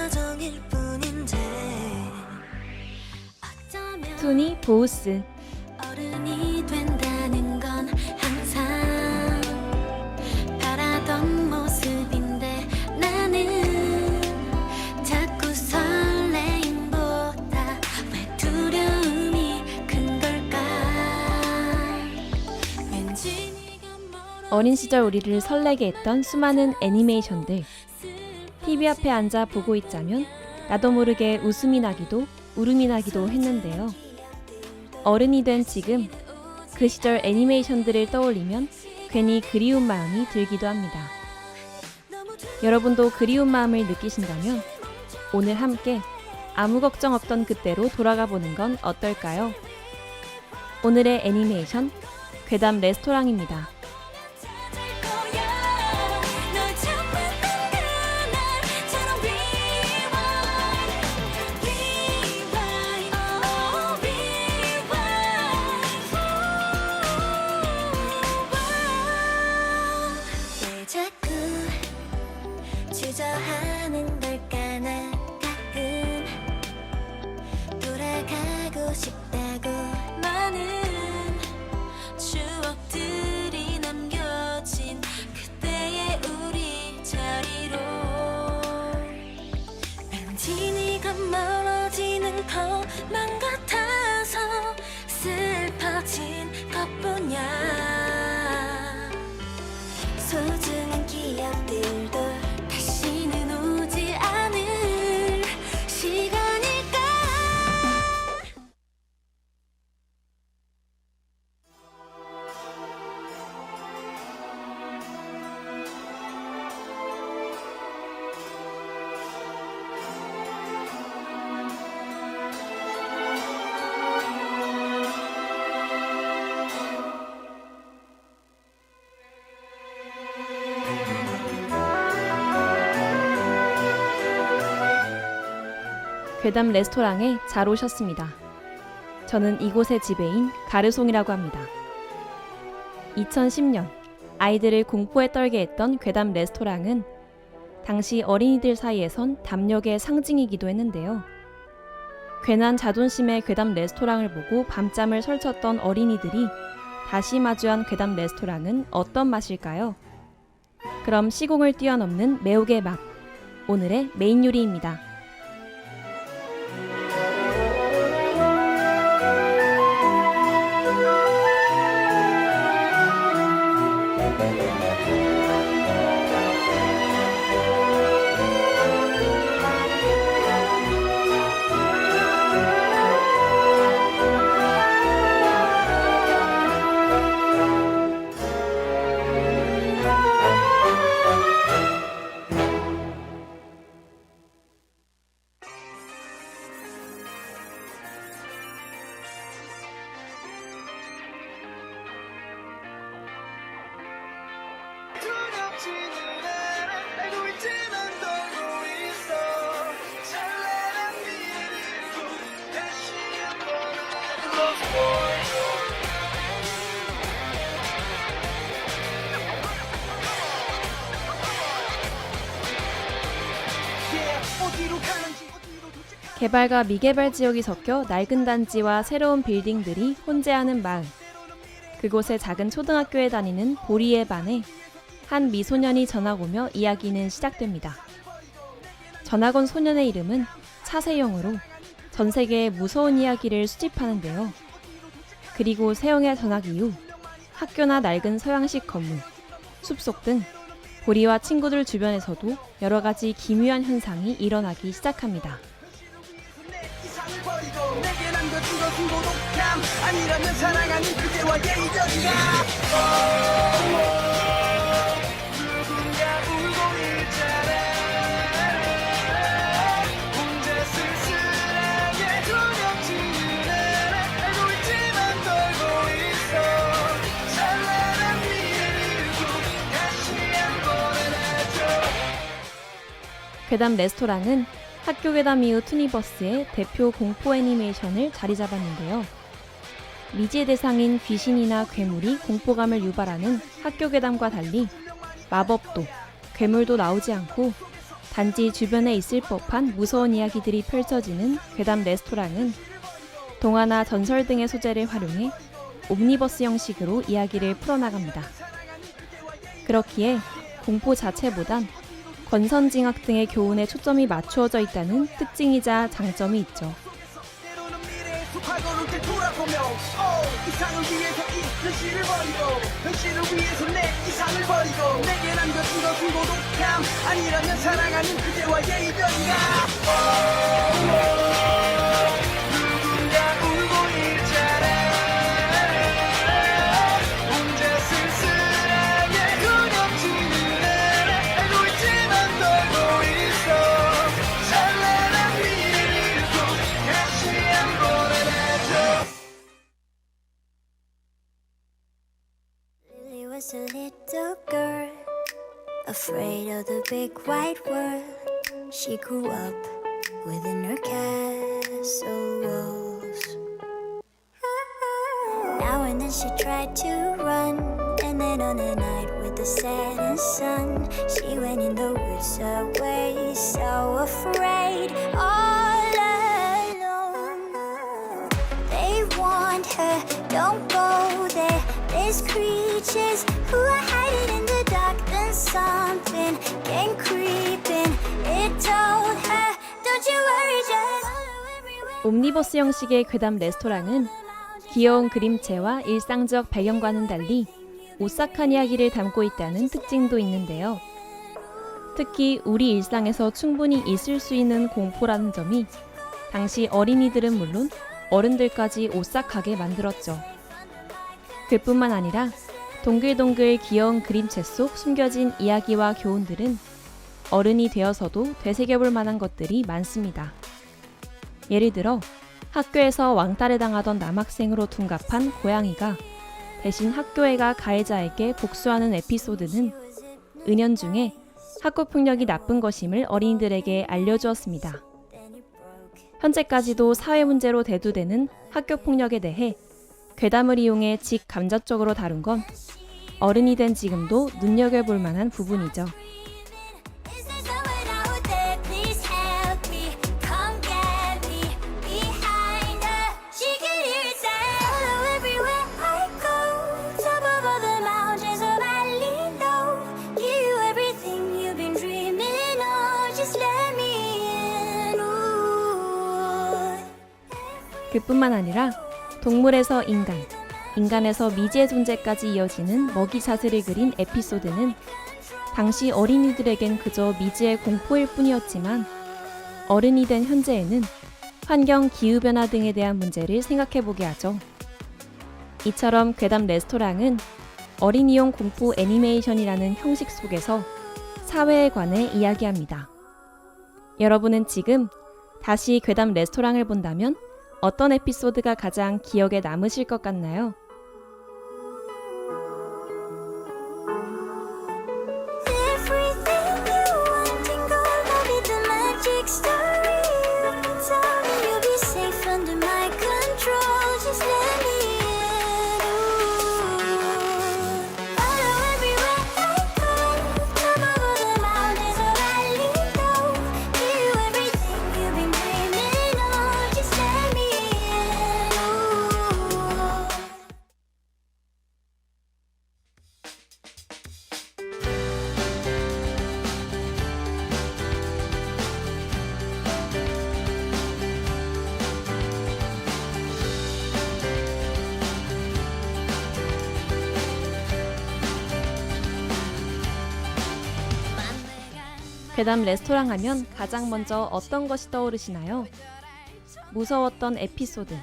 과정일 뿐인데 투니 보우스. 어른이 된다는 건 항상 바라던 모습인데 나는 자꾸 설레임보다 왜 두려움이 큰 걸까. 왠지 네가 어린 시절 우리를 설레게 했던 수많은 애니메이션들. TV 앞에 앉아 보고 있자면 나도 모르게 웃음이 나기도 울음이 나기도 했는데요. 어른이 된 지금 그 시절 애니메이션들을 떠올리면 괜히 그리운 마음이 들기도 합니다. 여러분도 그리운 마음을 느끼신다면 오늘 함께 아무 걱정 없던 그때로 돌아가 보는 건 어떨까요? 오늘의 애니메이션 괴담 레스토랑입니다. 자꾸 주저하는 걸까. 나 가끔 돌아가고 싶다고. 많은 추억들이 남겨진 그때의 우리 자리로 왠지 네가 멀어지는 것만 같아서 슬퍼진 것뿐이야. 소중한 기억들도 다시는 오지 않을 시간일까. 괴담 레스토랑에 잘 오셨습니다. 저는 이곳의 지배인 가르송이라고 합니다. 2010년 아이들을 공포에 떨게 했던 괴담 레스토랑은 당시 어린이들 사이에선 담력의 상징이기도 했는데요. 괜한 자존심의 괴담 레스토랑을 보고 밤잠을 설쳤던 어린이들이 다시 마주한 괴담 레스토랑은 어떤 맛일까요? 그럼 시공을 뛰어넘는 매혹의 맛, 오늘의 메인 요리입니다. 개발과 미개발 지역이 섞여 낡은 단지와 새로운 빌딩들이 혼재하는 마을. 그곳의 작은 초등학교에 다니는 보리에 반해 한 미소년이 전학 오며 이야기는 시작됩니다. 전학 온 소년의 이름은 차세영으로 전 세계의 무서운 이야기를 수집하는데요. 그리고 세영의 전학 이후 학교나 낡은 서양식 건물, 숲속 등 보리와 친구들 주변에서도 여러 가지 기묘한 현상이 일어나기 시작합니다. 내게 남겨준 것은 고독함 아니라면 사랑하는 그대와의 이별이야. 누군가 울고 있잖아. 혼자 쓸쓸하게 두렵지는 않아. 알고 있지만 떨고 있어. 찬란한 미래를 꼭 다시 한번 안아줘. 괴담 레스토랑은 학교 괴담 이후 투니버스의 대표 공포 애니메이션을 자리 잡았는데요. 미지의 대상인 귀신이나 괴물이 공포감을 유발하는 학교 괴담과 달리 마법도, 괴물도 나오지 않고 단지 주변에 있을 법한 무서운 이야기들이 펼쳐지는 괴담 레스토랑은 동화나 전설 등의 소재를 활용해 옴니버스 형식으로 이야기를 풀어나갑니다. 그렇기에 공포 자체보단 권선징악 등의 교훈에 초점이 맞추어져 있다는 특징이자 장점이 있죠. 때로는 미래의 숲하고를 되돌아보며 이상을 위해서 이 현실을 버리고 현실을 위해서 내 이상을 버리고 내게 남겨진 것은 고독함 아니라면 사랑하는 그대와의 이별인가 누군가 울고 있잖아 혼자 쓸쓸하게 그려지는 날 알고 있지만 떨고 있어 찬란한 미래를 잃고 다시 한번 안아줘 Lily was a little girl, afraid of the big white world. She grew up within her castle walls. Now and then she tried to run, and then on a night with the setting sun, she went in the woods away, so afraid, all alone. They warned her, don't go there. There's creatures who are hiding in the dark. Then something came creeping. It told her, don't you worry, just follow everywhere. 옴니버스 형식의 괴담 레스토랑은 귀여운 그림체와 일상적 배경과는 달리 오싹한 이야기를 담고 있다는 특징도 있는데요. 특히 우리 일상에서 충분히 있을 수 있는 공포라는 점이 당시 어린이들은 물론 어른들까지 오싹하게 만들었죠. 그뿐만 아니라 동글동글 귀여운 그림체 속 숨겨진 이야기와 교훈들은 어른이 되어서도 되새겨볼 만한 것들이 많습니다. 예를 들어 학교에서 왕따를 당하던 남학생으로 둔갑한 고양이가 대신 학교에 가 가해자에게 복수하는 에피소드는 은연중에 학교폭력이 나쁜 것임을 어린이들에게 알려주었습니다. 현재까지도 사회 문제로 대두되는 학교폭력에 대해 괴담을 이용해 직감적으로 다룬 건 어른이 된 지금도 눈여겨볼 만한 부분이죠. Is there someone out there? Please help me. Come get me behind her. She can hear it say, follow everywhere I go. Top of all the mountains of valley low. Give you everything you've been dreaming of. Just let me in. Ooh. 그뿐만 아니라 동물에서 인간, 인간에서 미지의 존재까지 이어지는 먹이 사슬을 그린 에피소드는 당시 어린이들에겐 그저 미지의 공포일 뿐이었지만 어른이 된 현재에는 환경, 기후변화 등에 대한 문제를 생각해보게 하죠. 이처럼 괴담 레스토랑은 어린이용 공포 애니메이션이라는 형식 속에서 사회에 관해 이야기합니다. 여러분은 지금 다시 괴담 레스토랑을 본다면 어떤 에피소드가 가장 기억에 남으실 것 같나요? Everything you want and gold, I'll be the magic story you can tell me. You'll be safe under my control. Just let me in. Ooh. Follow everywhere I go. Climb over the mountains of valley low. Give you everything you've been dreaming of. Just let me in. Ooh. 괴담 레스토랑 하면 가장 먼저 어떤 것이 떠오르시나요? 무서웠던 에피소드,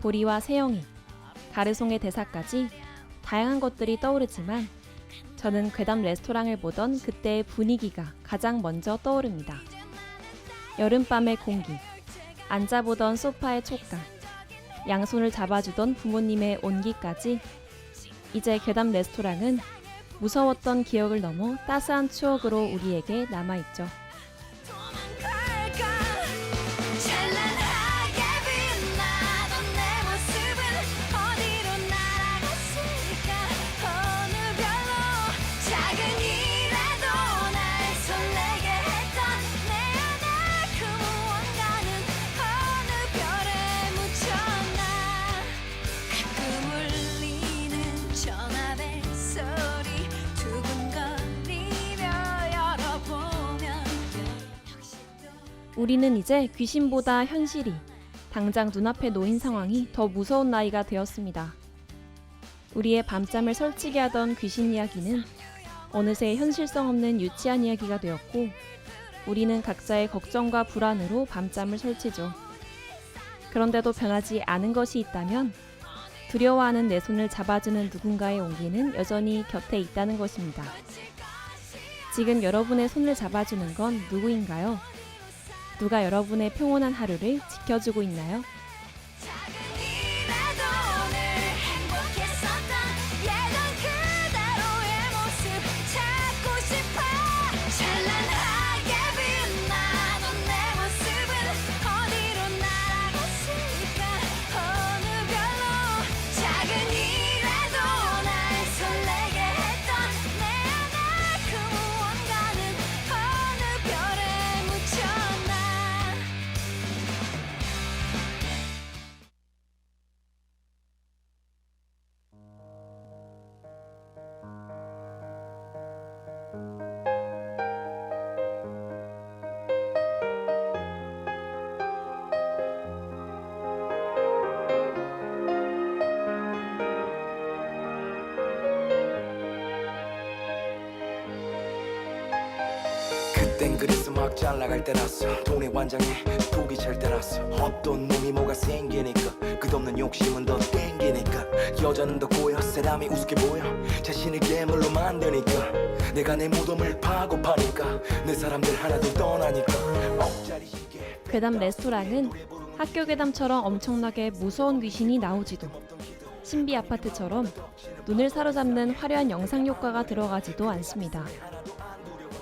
보리와 세영이, 가르송의 대사까지 다양한 것들이 떠오르지만 저는 괴담 레스토랑을 보던 그때의 분위기가 가장 먼저 떠오릅니다. 여름밤의 공기, 앉아보던 소파의 촉감, 양손을 잡아주던 부모님의 온기까지 이제 괴담 레스토랑은 무서웠던 기억을 넘어 따스한 추억으로 우리에게 남아있죠. 도망갈까 찬란하게 빛나던 내 모습은 어디로 날아갔을까 어느 별로 작은 일에도 날 설레게 했던 우리는 이제 귀신보다 현실이, 당장 눈앞에 놓인 상황이 더 무서운 나이가 되었습니다. 우리의 밤잠을 설치게 하던 귀신 이야기는 어느새 현실성 없는 유치한 이야기가 되었고, 우리는 각자의 걱정과 불안으로 밤잠을 설치죠. 그런데도 변하지 않은 것이 있다면 두려워하는 내 손을 잡아주는 누군가의 온기는 여전히 곁에 있다는 것입니다. 지금 여러분의 손을 잡아주는 건 누구인가요? 누가 여러분의 평온한 하루를 지켜주고 있나요? 작은이라도 오늘 행복했었던 예전 그대로의 모습 찾고 싶어. 찬란하게 빛나던 내 모습은 어디로 날아갔을까. 어느 별로 작은이라도 날 설레게 했던 내 안에 그 무언가는 어느 별에 묻혔나. 그땐 그래서 막 잘나갈 때라서 돈의 완장에 독이 찰 때라서 어떤 놈이 뭐가 생기니까 끝없는 욕심은 더 땡기니까 여자는 더 꼬여 사람이 우습게 보여 자신을 괴물로 만드니까 내가 내 무덤을 파고 파니까 내 사람들 하나둘 떠나니까 억짜리 시계 괴담 레스토랑은 학교 괴담처럼 엄청나게 무서운 귀신이 나오지도, 신비 아파트처럼 눈을 사로잡는 화려한 영상 효과가 들어가지도 않습니다.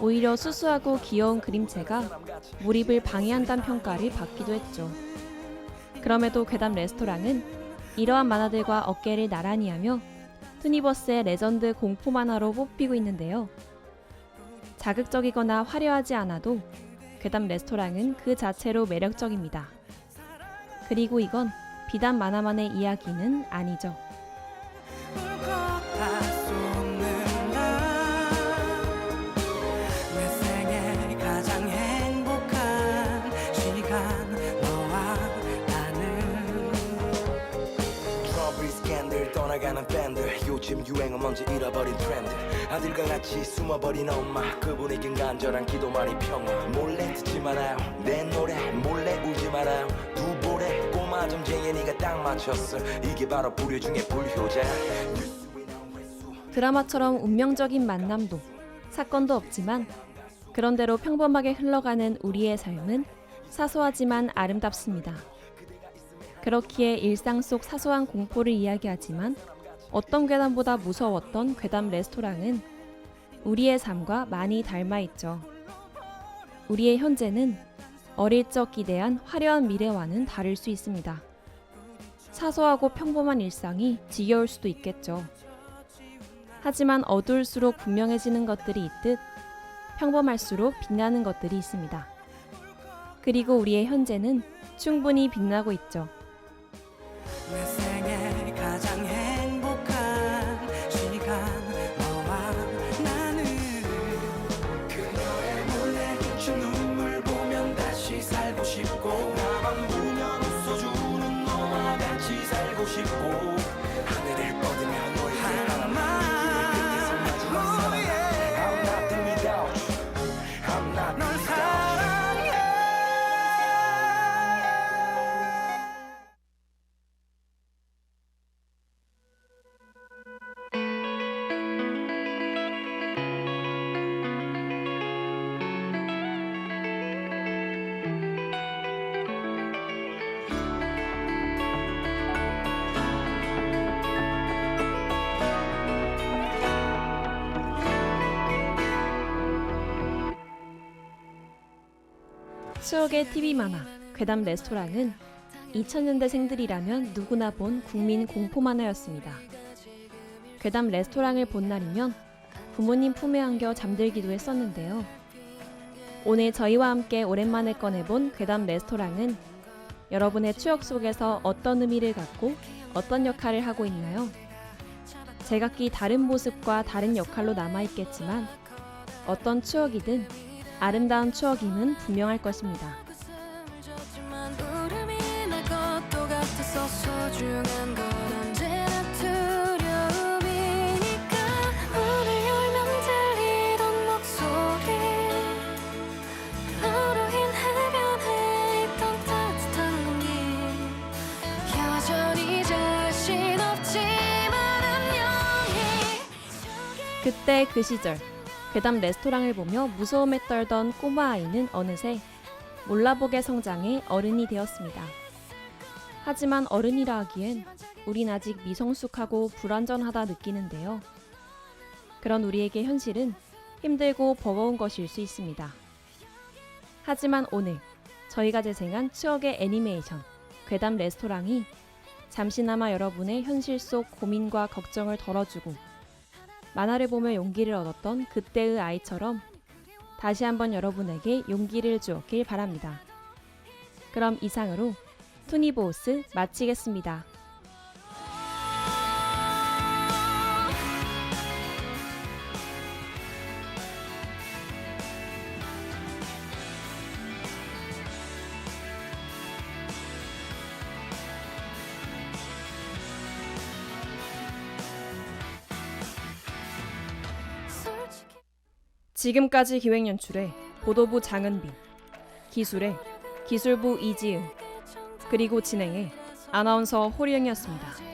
오히려 수수하고 귀여운 그림체가 몰입을 방해한다는 평가를 받기도 했죠. 그럼에도 괴담 레스토랑은 이러한 만화들과 어깨를 나란히 하며 투니버스의 레전드 공포 만화로 뽑히고 있는데요. 자극적이거나 화려하지 않아도 괴담 레스토랑은 그 자체로 매력적입니다. 그리고 이건 비단 만화만의 이야기는 아니죠. 떠나가는 팬들 요즘 유행어 먼저 잃어버린 트렌드 아들과 같이 숨어버린 엄마 그분에겐 간절한 기도만이 평화 몰래 듣지 말아요 내 노래 몰래 울지 말아요 두 볼에 꼬마 점쟁이니가 딱 맞췄어 이게 바로 불효 중에 불효자야. 드라마처럼 운명적인 만남도 사건도 없지만 그런대로 평범하게 흘러가는 우리의 삶은 사소하지만 아름답습니다. 그렇기에 일상 속 사소한 공포를 이야기하지만 어떤 괴담보다 무서웠던 괴담 레스토랑은 우리의 삶과 많이 닮아있죠. 우리의 현재는 어릴 적 기대한 화려한 미래와는 다를 수 있습니다. 사소하고 평범한 일상이 지겨울 수도 있겠죠. 하지만 어두울수록 분명해지는 것들이 있듯 평범할수록 빛나는 것들이 있습니다. 그리고 우리의 현재는 충분히 빛나고 있죠. 내 생애 가장 행복한 시간 너와 나는 그녀의 몰래 훔친 눈물 보면 다시 살고 싶고 나만 보면 웃어주는 너와 같이 살고 싶고 하늘을 뻗으며 너에게 하나만 그때서 마지막 사랑 I'm nothing without you I'm nothing without you 추억의 TV 만화 괴담 레스토랑은 2000년대생들이라면 누구나 본 국민 공포 만화였습니다. 괴담 레스토랑을 본 날이면 부모님 품에 안겨 잠들기도 했었는데요. 오늘 저희와 함께 오랜만에 꺼내본 괴담 레스토랑은 여러분의 추억 속에서 어떤 의미를 갖고 어떤 역할을 하고 있나요? 제각기 다른 모습과 다른 역할로 남아있겠지만 어떤 추억이든 아름다운 추억임은 분명할 것입니다. 그때 그 시절 괴담 레스토랑을 보며 무서움에 떨던 꼬마 아이는 어느새 몰라보게 성장해 어른이 되었습니다. 하지만 어른이라 하기엔 우린 아직 미성숙하고 불완전하다 느끼는데요. 그런 우리에게 현실은 힘들고 버거운 것일 수 있습니다. 하지만 오늘 저희가 재생한 추억의 애니메이션 괴담 레스토랑이 잠시나마 여러분의 현실 속 고민과 걱정을 덜어주고 만화를 보며 용기를 얻었던 그때의 아이처럼 다시 한번 여러분에게 용기를 주었길 바랍니다. 그럼 이상으로 투니보우스 마치겠습니다. 지금까지 기획연출의 보도부 장은빈, 기술의 기술부 이지은, 그리고 진행의 아나운서 호리영이었습니다.